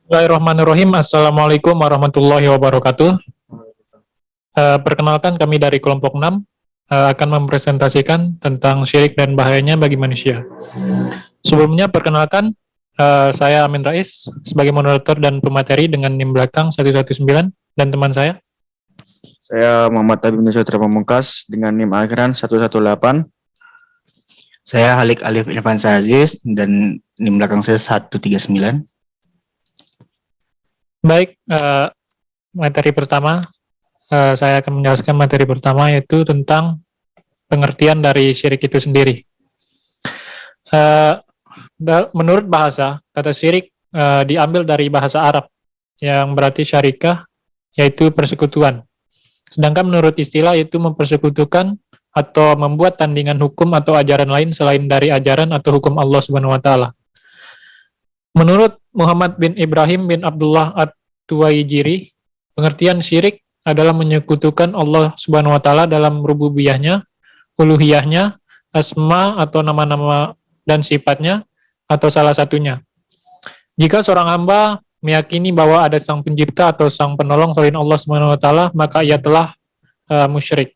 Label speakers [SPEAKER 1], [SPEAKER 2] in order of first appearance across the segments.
[SPEAKER 1] Bismillahirrahmanirrahim. Assalamualaikum warahmatullahi wabarakatuh. Perkenalkan kami dari kelompok 6 akan mempresentasikan tentang syirik dan bahayanya bagi manusia. Sebelumnya perkenalkan saya Amin Rais sebagai moderator dan pemateri dengan NIM belakang 119 dan teman saya.
[SPEAKER 2] Saya Muhammad Habib Nusantara Pamungkas dengan NIM akhiran 118.
[SPEAKER 3] Saya Halik Alif Irfan Aziz dan NIM belakang saya 139.
[SPEAKER 1] Baik, materi pertama, saya akan menjelaskan materi pertama yaitu tentang pengertian dari syirik itu sendiri. Menurut bahasa, kata syirik diambil dari bahasa Arab yang berarti syarikah, yaitu persekutuan. Sedangkan menurut istilah itu mempersekutukan atau membuat tandingan hukum atau ajaran lain selain dari ajaran atau hukum Allah Subhanahu wa taala. Menurut Muhammad bin Ibrahim bin Abdullah At-Tuwaijiri, pengertian syirik adalah menyekutukan Allah Subhanahu wa taala dalam rububiyahnya, uluhiyahnya, asma atau nama-nama dan sifatnya atau salah satunya. Jika seorang hamba meyakini bahwa ada sang pencipta atau sang penolong selain Allah Subhanahu wa taala, maka ia telah musyrik.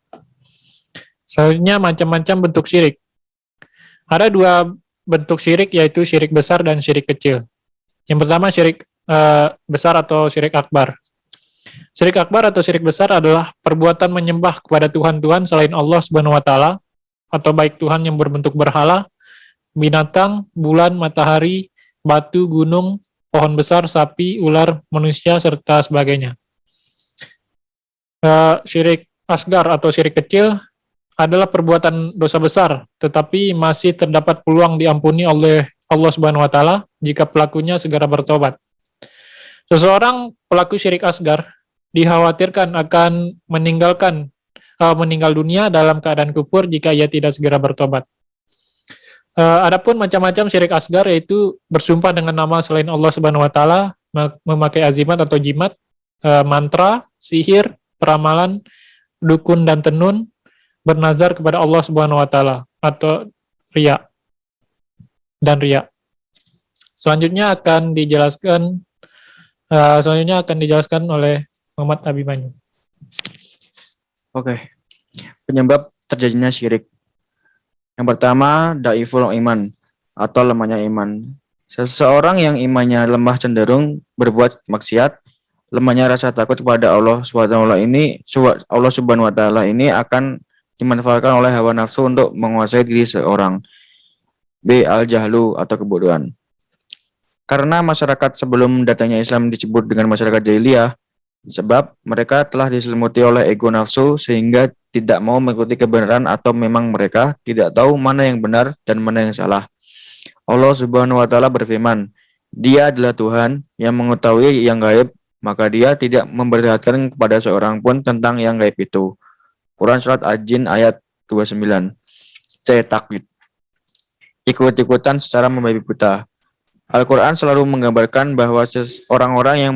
[SPEAKER 1] Selanjutnya macam-macam bentuk syirik. Ada dua bentuk syirik, yaitu syirik besar dan syirik kecil. Yang pertama syirik besar atau syirik akbar. Syirik akbar atau syirik besar adalah perbuatan menyembah kepada Tuhan-Tuhan selain Allah Subhanahu wa taala, atau baik Tuhan yang berbentuk berhala, binatang, bulan, matahari, batu, gunung, pohon besar, sapi, ular, manusia, serta sebagainya. Syirik asgar atau syirik kecil adalah perbuatan dosa besar, tetapi masih terdapat peluang diampuni oleh Allah Subhanahu wa taala jika pelakunya segera bertobat. Seseorang pelaku syirik asgar dikhawatirkan akan meninggal dunia dalam keadaan kufur jika ia tidak segera bertobat. Adapun macam-macam syirik asgar, yaitu bersumpah dengan nama selain Allah Subhanahu wa taala, memakai azimat atau jimat, mantra, sihir, peramalan, dukun dan tenun, bernazar kepada Allah Subhanahu wa taala atau riya dan riya. Selanjutnya akan dijelaskan oleh Muhammad Abimanyu.
[SPEAKER 2] Oke. Penyebab terjadinya syirik. Yang pertama, dhaiful iman atau lemahnya iman. Seseorang yang imannya lemah cenderung berbuat maksiat. Lemahnya rasa takut kepada Allah Subhanahu wa taala ini akan dimanfaatkan oleh hawa nafsu untuk menguasai diri seorang. B. Al-jahlu atau kebodohan. Karena masyarakat sebelum datangnya Islam disebut dengan masyarakat jahiliyah, sebab mereka telah diselimuti oleh ego nafsu sehingga tidak mau mengikuti kebenaran atau memang mereka tidak tahu mana yang benar dan mana yang salah. Allah Subhanahu wa taala berfirman, Dia adalah Tuhan yang mengetahui yang gaib, maka Dia tidak memperlihatkan kepada seorang pun tentang yang gaib itu. Quran Surat Al-Jin ayat 29. C. Taklid. Ikut-ikutan secara membabi buta. Al-Quran selalu menggambarkan bahwa orang-orang yang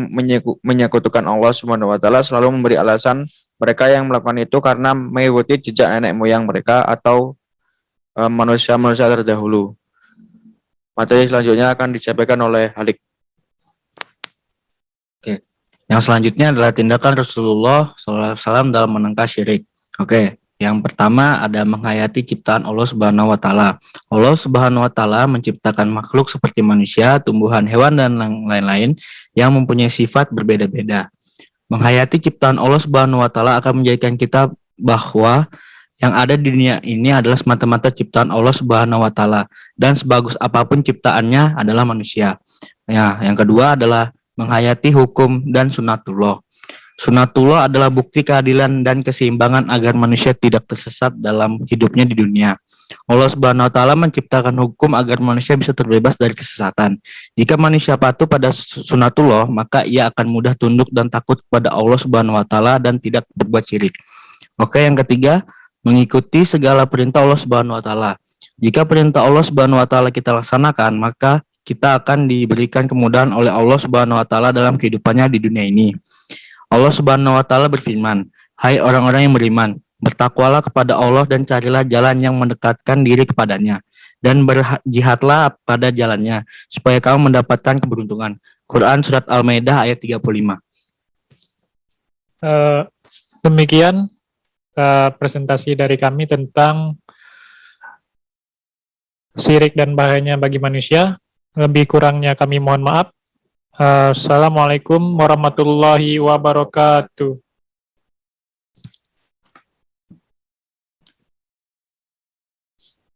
[SPEAKER 2] menyekutukan Allah Subhanahu wa taala selalu memberi alasan mereka yang melakukan itu karena mengikuti jejak nenek moyang mereka atau manusia-manusia terdahulu. Materi selanjutnya akan disampaikan oleh Halik.
[SPEAKER 3] Oke. Yang selanjutnya adalah tindakan Rasulullah SAW dalam menangkal syirik. Oke. Yang pertama ada menghayati ciptaan Allah Subhanahu wa taala. Allah Subhanahu wa taala menciptakan makhluk seperti manusia, tumbuhan, hewan dan lain-lain yang mempunyai sifat berbeda-beda. Menghayati ciptaan Allah Subhanahu wa taala akan menjadikan kita bahwa yang ada di dunia ini adalah semata-mata ciptaan Allah Subhanahu wa taala dan sebagus apapun ciptaannya adalah manusia. Ya, yang kedua adalah menghayati hukum dan sunatullah. Sunatullah adalah bukti keadilan dan keseimbangan agar manusia tidak tersesat dalam hidupnya di dunia. Allah Subhanahu wa taala menciptakan hukum agar manusia bisa terbebas dari kesesatan. Jika manusia patuh pada sunatullah, maka ia akan mudah tunduk dan takut kepada Allah Subhanahu wa taala dan tidak berbuat syirik. Oke, yang ketiga, mengikuti segala perintah Allah Subhanahu wa taala. Jika perintah Allah Subhanahu wa taala kita laksanakan, maka kita akan diberikan kemudahan oleh Allah Subhanahu wa taala dalam kehidupannya di dunia ini. Allah Subhanahu wa taala berfirman, "Hai orang-orang yang beriman, bertakwalah kepada Allah dan carilah jalan yang mendekatkan diri kepadanya, dan berjihadlah pada jalannya, supaya kamu mendapatkan keberuntungan." Quran Surat Al-Maidah ayat 35.
[SPEAKER 1] Demikian presentasi dari kami tentang syirik dan bahayanya bagi manusia. Lebih kurangnya kami mohon maaf. Assalamualaikum warahmatullahi wabarakatuh.